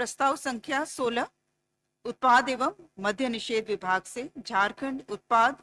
प्रस्ताव संख्या 16 उत्पाद एवं मद्य निषेध विभाग से झारखंड उत्पाद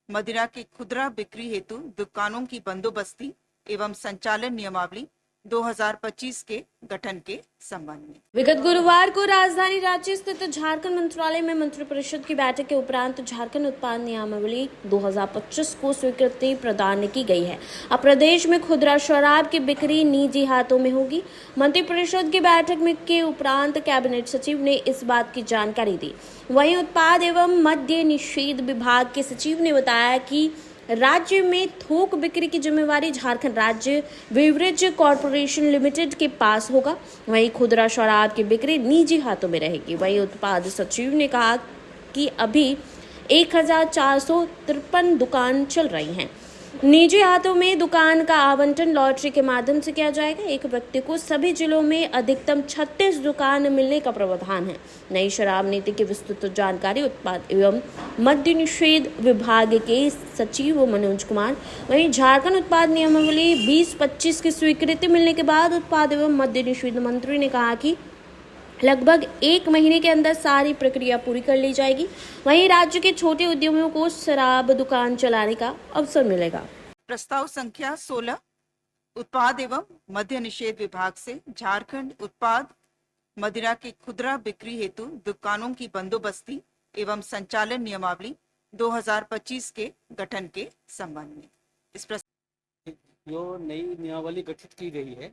मदिरा की खुदरा बिक्री हेतु दुकानों की बंदोबस्ती एवं संचालन नियमावली 2025 के गठन के संबंध में विगत गुरुवार को राजधानी रांची स्थित झारखंड मंत्रालय में मंत्रिपरिषद की बैठक के उपरांत झारखंड उत्पाद नियमावली 2025 को स्वीकृति प्रदान की गई है। अब प्रदेश में खुदरा शराब की बिक्री निजी हाथों में होगी। मंत्रिपरिषद की बैठक में के उपरांत कैबिनेट सचिव ने इस बात की जानकारी दी। वहीं उत्पाद एवं मद्य निषेध विभाग के सचिव ने बताया कि राज्य में थोक बिक्री की जिम्मेवारी झारखंड राज्य बेवरेज कॉरपोरेशन लिमिटेड के पास होगा। वहीं खुदरा शराब की बिक्री निजी हाथों में रहेगी। वहीं उत्पाद सचिव ने कहा कि अभी 1453 दुकान चल रही हैं। निजी हाथों में दुकान का आवंटन लॉटरी के माध्यम से किया जाएगा। एक व्यक्ति को सभी जिलों में अधिकतम 36 दुकान मिलने का प्रावधान है। नई शराब नीति की विस्तृत जानकारी उत्पाद एवं मद्य निषेध विभाग के सचिव मनोज कुमार। वहीं झारखंड उत्पाद नियमावली 2025 की स्वीकृति मिलने के बाद उत्पाद एवं मद्य निषेध मंत्री ने कहा कि लगभग 1 महीने के अंदर सारी प्रक्रिया पूरी कर ली जाएगी। वहीं राज्य के छोटे उद्यमियों को शराब दुकान चलाने का अवसर मिलेगा। प्रस्ताव संख्या 16 उत्पाद एवं मद्य निषेध विभाग से झारखंड उत्पाद मदिरा की खुदरा बिक्री हेतु दुकानों की बंदोबस्ती एवं संचालन नियमावली 2025 के गठन के संबंध में इस जो नई नियमावली गठित की गई है,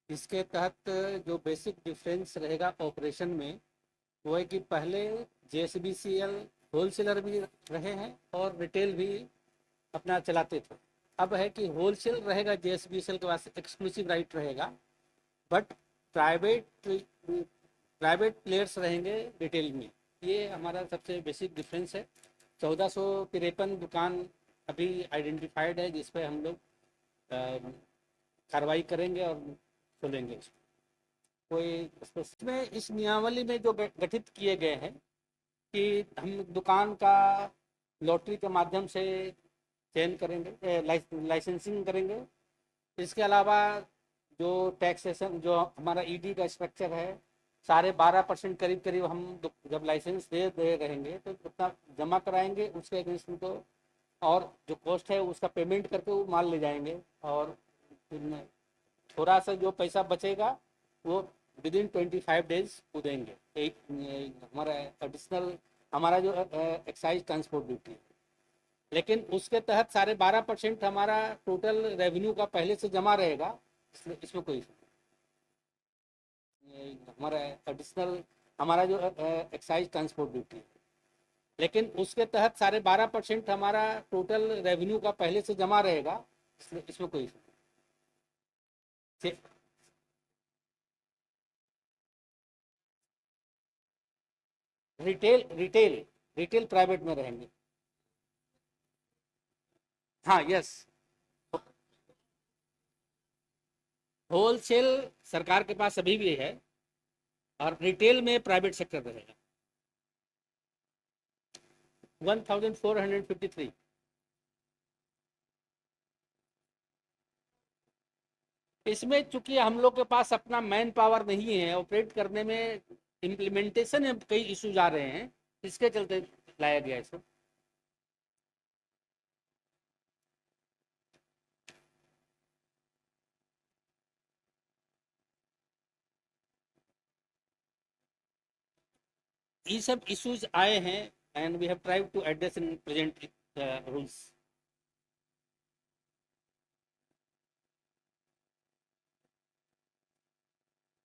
इसके तहत जो बेसिक डिफरेंस रहेगा ऑपरेशन में वो है कि पहले JSBCL होलसेलर भी रहे हैं और रिटेल भी अपना चलाते थे। अब है कि होलसेल रहेगा, JSBCL के पास एक्सक्लूसिव राइट रहेगा, बट प्राइवेट प्लेयर्स रहेंगे रिटेल में। ये हमारा सबसे बेसिक डिफरेंस है। 1453 दुकान अभी आइडेंटिफाइड है जिस पे हम लोग कार्रवाई करेंगे और खोलेंगे। कोई इसमें इस नियमावली में जो गठित किए गए हैं कि हम दुकान का लॉटरी के माध्यम से चयन करेंगे, लाइसेंसिंग करेंगे। इसके अलावा जो टैक्सेशन, जो हमारा ED का स्ट्रक्चर है, 12.5% करीब हम जब लाइसेंस दे रहेंगे तो उतना जमा कराएंगे, उसके अगेंस्ट उनको और जो कॉस्ट है उसका पेमेंट करके वो माल ले जाएंगे और थोड़ा सा जो पैसा बचेगा वो विदिन 25 डेज को देंगे। एक हमारा एडिशनल हमारा जो एक्साइज ट्रांसपोर्ट ड्यूटी है, लेकिन उसके तहत 12.5% हमारा टोटल रेवेन्यू का पहले से जमा रहेगा। इसमें कोई हमारा एडिशनल हमारा जो एक्साइज ट्रांसपोर्ट ड्यूटी है, लेकिन उसके तहत 12.5% हमारा टोटल रेवेन्यू का पहले से जमा रहेगा। इसमें कोई रिटेल प्राइवेट में रहेंगे। हाँ, यस, होलसेल सरकार के पास अभी भी है और रिटेल में प्राइवेट सेक्टर रहेगा। 1453। इसमें चूंकि हम लोग के पास अपना मैन पावर नहीं है ऑपरेट करने में, इम्प्लीमेंटेशन में कई इश्यूज आ रहे हैं, इसके चलते लाया गया इसको। ये सब इश्यूज आए हैं and we have tried to address in present rules.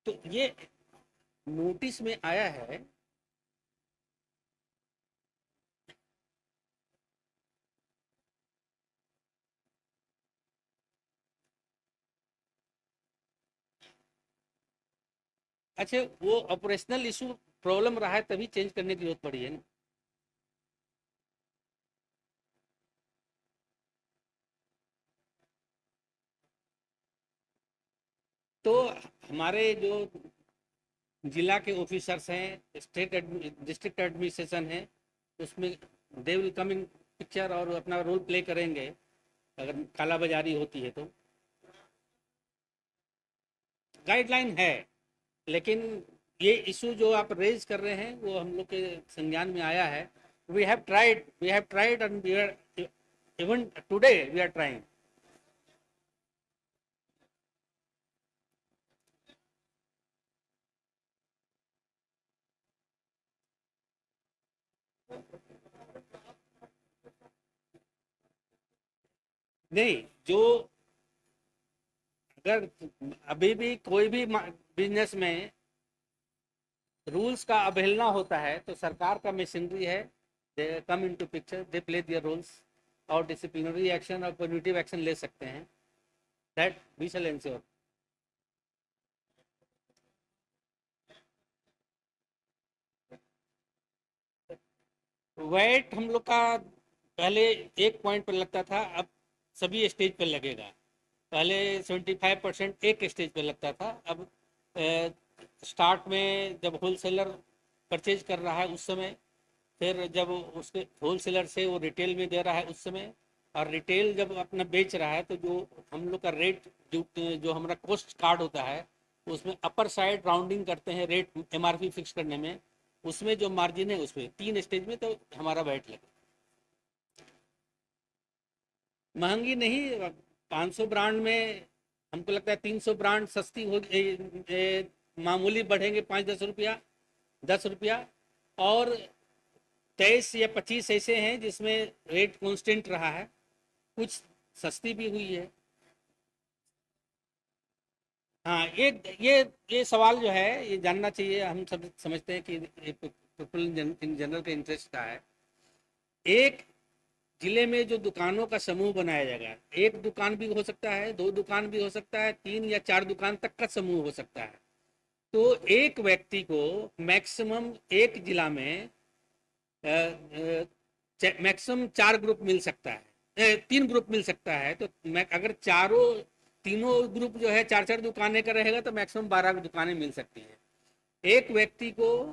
तो ये नोटिस में आया है अच्छा, वो ऑपरेशनल इशू प्रॉब्लम रहा है तभी चेंज करने की जरूरत पड़ी है ना। तो हमारे जो जिला के ऑफिसर्स हैं, डिस्ट्रिक्ट एडमिनिस्ट्रेशन है, उसमें they will come in picture और अपना रोल प्ले करेंगे अगर कालाबाजारी होती है तो। गाइडलाइन है, लेकिन ये इशू जो आप रेज कर रहे हैं वो हम लोग के संज्ञान में आया है. We have tried and we are even today we are trying. नहीं, जो अगर अभी भी कोई भी बिजनेस में रूल्स का अवहेलना होता है तो सरकार का मशीनरी है, they come into picture, they play their roles और डिसिप्लिनरी एक्शन और पॉजिटिव एक्शन ले सकते हैं. That we shall ensure. वैट हम लोग का पहले एक पॉइंट पर लगता था, अब सभी स्टेज पर लगेगा. पहले 75% एक स्टेज पर लगता था, अब स्टार्ट में जब होलसेलर परचेज कर रहा है उस समय, फिर जब उसके होलसेलर से वो रिटेल में दे रहा है उस समय, और रिटेल जब अपना बेच रहा है तो जो हम लोग का रेट जो हमारा कॉस्ट कार्ड होता है उसमें अपर साइड राउंडिंग करते हैं रेट एमआरपी फिक्स करने में, उसमें जो मार्जिन है उसमें 3 स्टेज में तो हमारा वैट लगे. महंगी नहीं, 500 ब्रांड में हमको लगता है 300 ब्रांड सस्ती हो मामूली बढ़ेंगे 5-10 रुपया, 10 रुपया. और 23 या 25 ऐसे हैं जिसमें रेट कांस्टेंट रहा है, कुछ सस्ती भी हुई है. हाँ, ये सवाल जो है ये जानना चाहिए. हम सब समझते हैं कि पीपल इन जनरल के इंटरेस्ट का है. एक जिले में जो दुकानों का समूह बनाया जाएगा, एक दुकान भी हो सकता है, 2 दुकान भी हो सकता है, 3 या 4 दुकान तक का समूह हो सकता है. तो एक व्यक्ति को मैक्सिमम एक जिला में मैक्सिमम 4 ग्रुप मिल सकता है, 3 ग्रुप मिल सकता है. तो अगर तीनों ग्रुप जो है 4-4 दुकानें का रहेगा तो मैक्सिमम 12 दुकानें मिल सकती हैं. एक व्यक्ति को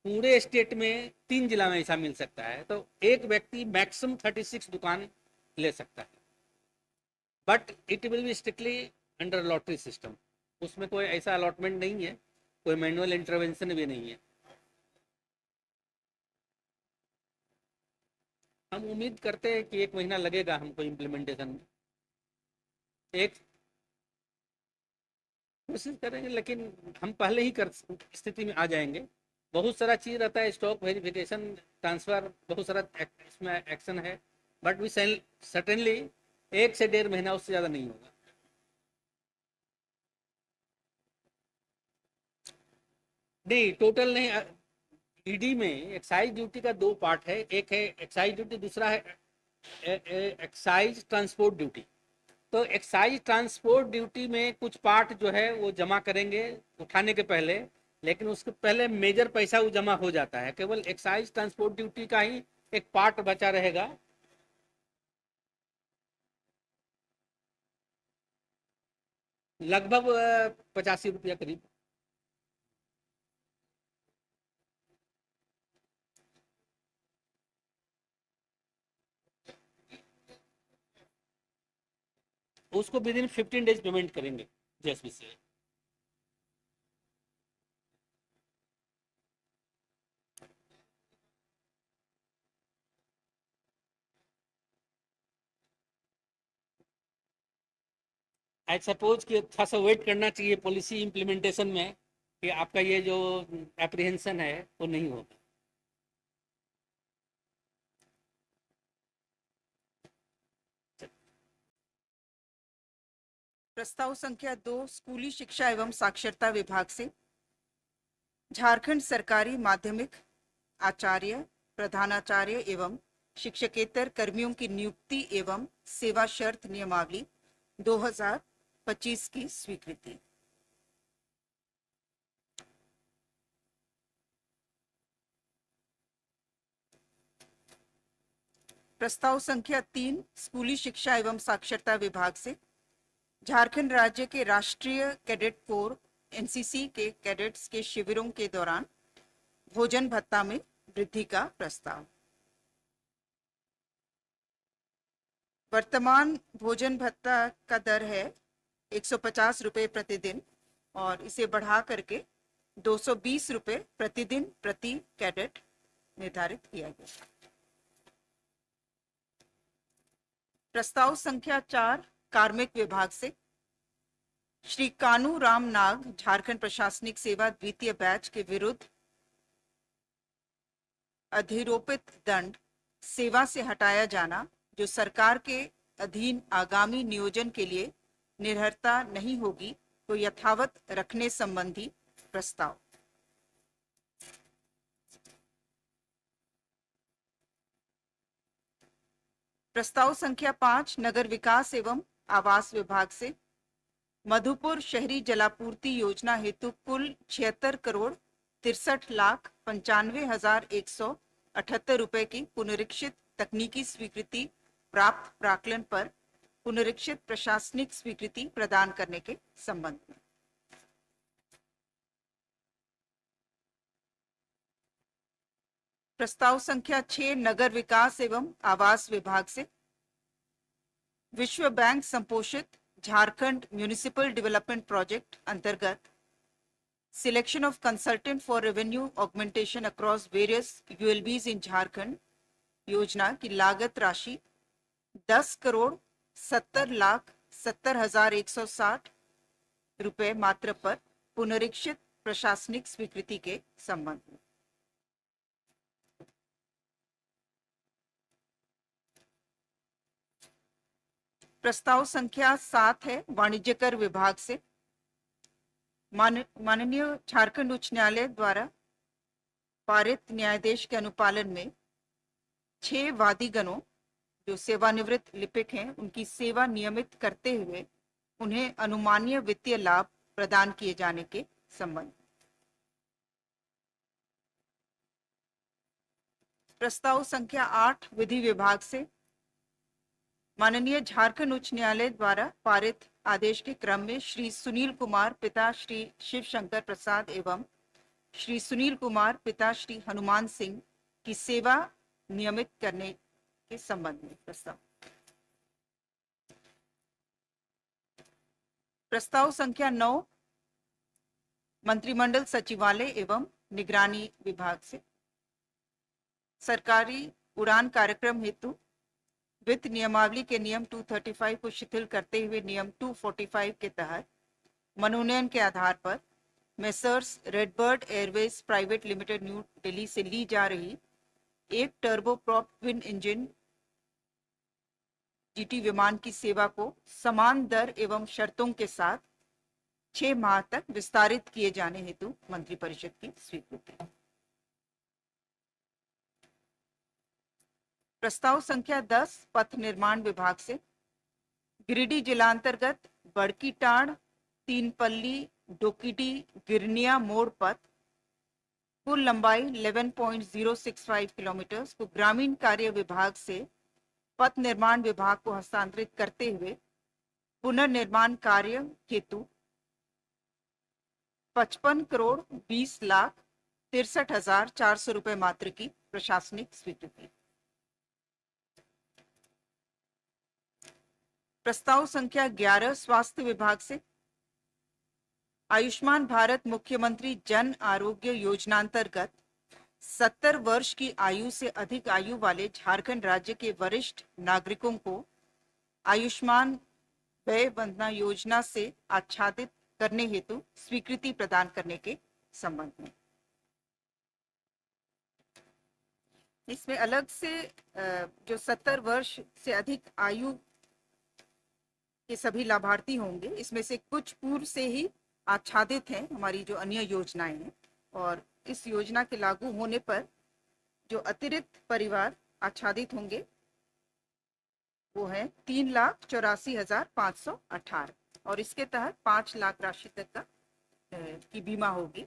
पूरे स्टेट में 3 जिला में ऐसा मिल सकता है, तो एक व्यक्ति मैक्सिमम 36 दुकान ले सकता है. But it will be strictly under lottery system. उसमें कोई ऐसा अलॉटमेंट नहीं है, कोई मैनुअल इंटरवेंशन भी नहीं है. हम उम्मीद करते हैं कि 1 महीना लगेगा हमको इम्प्लीमेंटेशन में. एक कोशिश करेंगे, लेकिन हम पहले ही कर स्थिति में आ जाएंगे. बहुत सारा चीज़ रहता है, स्टॉक वेरिफिकेशन, ट्रांसफ़र, बहुत सारा इसमें एक्शन है. बट वी सर्टेनली 1 से 1.5 महीना, उससे ज़्यादा नहीं होगा. नहीं, टोटल नहीं. ईडी में एक्साइज ड्यूटी का 2 पार्ट है, एक है एक्साइज ड्यूटी, दूसरा है एक्साइज ट्रांसपोर्ट ड्यूटी. तो एक्साइज ट्रांसपोर्ट ड्यूटी में कुछ पार्ट जो है वो जमा करेंगे उठाने के पहले, लेकिन उसके पहले मेजर पैसा वो जमा हो जाता है. केवल एक्साइज ट्रांसपोर्ट ड्यूटी का ही एक पार्ट बचा रहेगा. लगभग 85 रुपया करीब. उसको विद इन 15 डेज पेमेंट करेंगे जेएसबी से. आई सपोज कि थोड़ा सा वेट करना चाहिए पॉलिसी इम्प्लीमेंटेशन में, कि आपका ये जो एप्रीहेंशन है वो नहीं होगा. प्रस्ताव संख्या 2 स्कूली शिक्षा एवं साक्षरता विभाग से झारखंड सरकारी माध्यमिक आचार्य, प्रधानाचार्य एवं शिक्षकेतर कर्मियों की नियुक्ति एवं सेवा शर्त नियमावली 2025 की स्वीकृति. प्रस्ताव संख्या 3 स्कूली शिक्षा एवं साक्षरता विभाग से झारखंड राज्य के राष्ट्रीय कैडेट कोर एनसीसी के कैडेट्स के शिविरों के दौरान भोजन भत्ता में वृद्धि का प्रस्ताव. वर्तमान भोजन भत्ता का दर है 150 रुपये प्रतिदिन और इसे बढ़ा करके ₹220 प्रतिदिन प्रति कैडेट निर्धारित किया गया। प्रस्ताव संख्या 4 कार्मिक विभाग से श्री कानू राम नाग झारखंड प्रशासनिक सेवा द्वितीय बैच के विरुद्ध अधिरोपित दंड सेवा से हटाया जाना, जो सरकार के अधीन आगामी नियोजन के लिए निर्भरता नहीं होगी, तो यथावत रखने संबंधी प्रस्ताव। प्रस्ताव संख्या 5 नगर विकास एवं आवास विभाग से मधुपुर शहरी जलापूर्ति योजना हेतु कुल 76,63,95,178 रुपए की पुनरीक्षित तकनीकी स्वीकृति प्राप्त प्राक्कलन पर पुनरीक्षित प्रशासनिक स्वीकृति प्रदान करने के संबंध में। प्रस्ताव संख्या 6 नगर विकास एवं आवास विभाग से विश्व बैंक संपोषित झारखंड म्युनिसिपल डेवलपमेंट प्रोजेक्ट अंतर्गत selection of consultant for revenue augmentation across various ULBs in Jharkhand योजना की लागत राशि 10,70,70,160 रुपए मात्र पर पुनरीक्षित प्रशासनिक स्वीकृति के संबंध में। प्रस्ताव संख्या 7 है वाणिज्य कर विभाग से माननीय झारखंड उच्च न्यायालय द्वारा पारित न्यायादेश के अनुपालन में 6 वादीगणों जो सेवानिवृत्त लिपिक हैं उनकी सेवा नियमित करते हुए उन्हें अनुमानीय वित्तीय लाभ प्रदान किए जाने के संबंध। प्रस्ताव संख्या 8 विधि विभाग से माननीय झारखंड उच्च न्यायालय द्वारा पारित आदेश के क्रम में श्री सुनील कुमार पिता श्री शिव शंकर प्रसाद एवं श्री सुनील कुमार पिता श्री हनुमान सिंह की सेवा नियमित करने के संबंध में प्रस्ताव। प्रस्ताव संख्या 9 मंत्रिमंडल सचिवालय एवं निगरानी विभाग से सरकारी उड़ान कार्यक्रम हेतु वित्त नियमावली के नियम 235 को शिथिल करते हुए नियम 245 के तहत मनोनयन के आधार पर messrs RedBird Airways private limited new Delhi से ली जा रही एक टर्बोप्रॉप ट्विन इंजन जीटी विमान की सेवा को समान दर एवं शर्तों के साथ 6 माह तक विस्तारित किए जाने हेतु मंत्रिपरिषद की स्वीकृति। प्रस्ताव संख्या 10 पथ निर्माण विभाग से गिरिडीह जिलांतर्गत बड़कीटाड़ तीनपल्ली डोकीडी गिरनिया मोड़ पथ कुल लंबाई 11.065 किलोमीटर को ग्रामीण कार्य विभाग से पथ निर्माण विभाग को हस्तांतरित करते हुए पुनर्निर्माण कार्य हेतु 55,20,63,400 रुपए मात्र की प्रशासनिक स्वीकृति। प्रस्ताव संख्या 11 स्वास्थ्य विभाग से आयुष्मान भारत मुख्यमंत्री जन आरोग्य योजना अंतर्गत 70 वर्ष की आयु से अधिक आयु वाले झारखंड राज्य के वरिष्ठ नागरिकों को आयुष्मान व्यय वंदना योजना से आच्छादित करने हेतु स्वीकृति प्रदान करने के संबंध में। इसमें अलग से जो 70 वर्ष से अधिक आयु के सभी लाभार्थी होंगे, इसमें से कुछ पूर्व से ही आच्छादित हैं हमारी जो अन्य योजनाएं हैं, और इस योजना के लागू होने पर जो अतिरिक्त परिवार आच्छादित होंगे वो है 3,84,518 और इसके तहत 5 लाख राशि तक का की बीमा होगी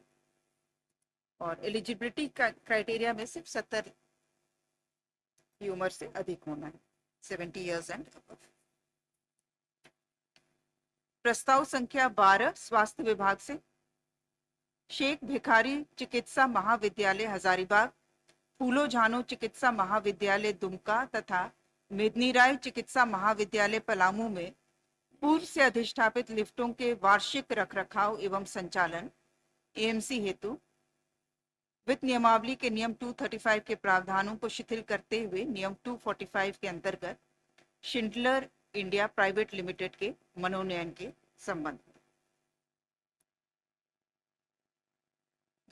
और एलिजिबिलिटी क्राइटेरिया में सिर्फ 70 की उम्र से अधिक होना है, 70 इयर्स एंड अबव। प्रस्ताव संख्या 12 स्वास्थ्य विभाग से शेख भिखारी चिकित्सा महाविद्यालय हजारीबाग, फूलो झानो चिकित्सा महाविद्यालय दुमका तथा मेदनी राय चिकित्सा महाविद्यालय पलामू में पूर्व से अधिष्ठापित लिफ्टों के वार्षिक रखरखाव एवं संचालन एएमसी हेतु वित्त नियमावली के नियम 235 के प्रावधानों को शिथिल करते हुए नियम 245 के अंतर्गत शिंडलर इंडिया प्राइवेट लिमिटेड के मनोनयन के संबंध में।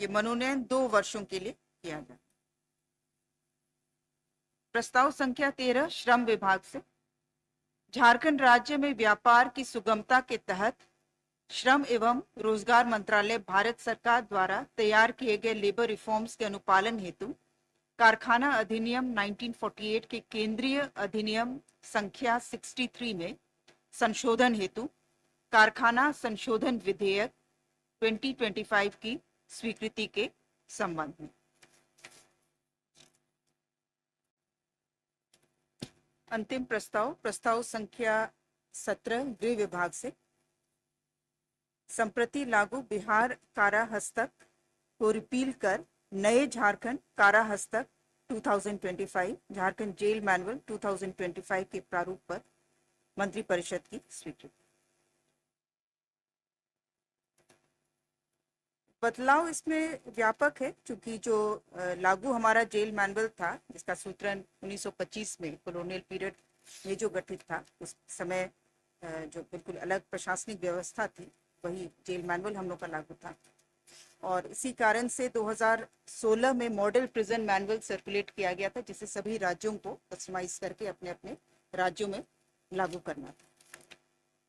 ये मनोनयन 2 वर्षों के लिए किया गया। प्रस्ताव संख्या 13 श्रम विभाग से झारखंड राज्य में व्यापार की सुगमता के तहत श्रम एवं रोजगार मंत्रालय भारत सरकार द्वारा तैयार किए गए लेबर रिफॉर्म्स के अनुपालन हेतु कारखाना अधिनियम 1948 के केंद्रीय अधिनियम संख्या 63 में संशोधन हेतु कारखाना संशोधन विधेयक 2025 की स्वीकृति के संबंध में। अंतिम प्रस्ताव संख्या 17 गृह विभाग से संप्रति लागू बिहार कारा हस्तक को रिपील कर नए झारखंड कारा हस्तक 2025 झारखंड जेल मैनुअल 2025 के प्रारूप पर मंत्रिपरिषद की स्वीकृति। बदलाव इसमें व्यापक है, क्योंकि जो लागू हमारा जेल मैनुअल था जिसका सूत्रण 1925 में कॉलोनियल पीरियड में जो गठित था, उस समय जो बिल्कुल अलग प्रशासनिक व्यवस्था थी, वही जेल मैनुअल हम लोग का लागू था। और इसी कारण से 2016 में मॉडल प्रिजन मैनुअल सर्कुलेट किया गया था, जिसे सभी राज्यों को कस्टमाइज करके अपने अपने राज्यों में लागू करना था।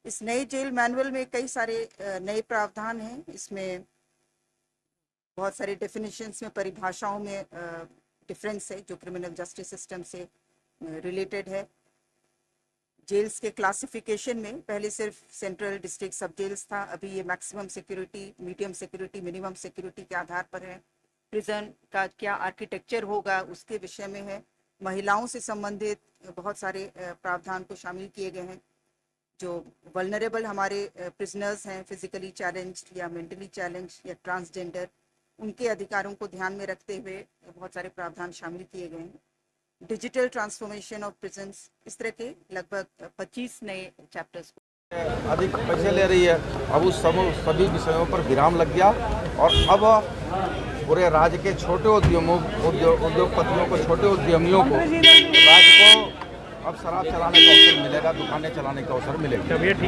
इस नए जेल मैनुअल में कई सारे नए प्रावधान हैं। इसमें बहुत सारे डेफिनेशंस में, परिभाषाओं में डिफरेंस है जो क्रिमिनल जस्टिस सिस्टम से रिलेटेड है। जेल्स के क्लासिफिकेशन में पहले सिर्फ सेंट्रल, डिस्ट्रिक्ट, सब जेल्स था, अभी ये maximum security, medium security, minimum security के आधार पर है। प्रिजन का क्या आर्किटेक्चर होगा उसके विषय में है। महिलाओं से संबंधित बहुत सारे प्रावधान को शामिल किए गए हैं। जो वल्नरेबल हमारे प्रिजनर्स हैं, फिजिकली चैलेंज या मेंटली चैलेंज या ट्रांसजेंडर, उनके अधिकारों को ध्यान में रखते हुए बहुत सारे प्रावधान शामिल किए गए हैं। डिजिटल ट्रांसफॉर्मेशन ऑफ प्रिजन्स, इस तरह के लगभग 25 नए चैप्टर्स को अधिक पैसे ले रही है। अब उस सभी विषयों पर विराम लग गया और अब पूरे राज्य के छोटे उद्योगपतियों को, छोटे उद्यमियों को, राज्य को अब शराब चलाने का अवसर मिलेगा, दुकानें चलाने का अवसर मिलेगा।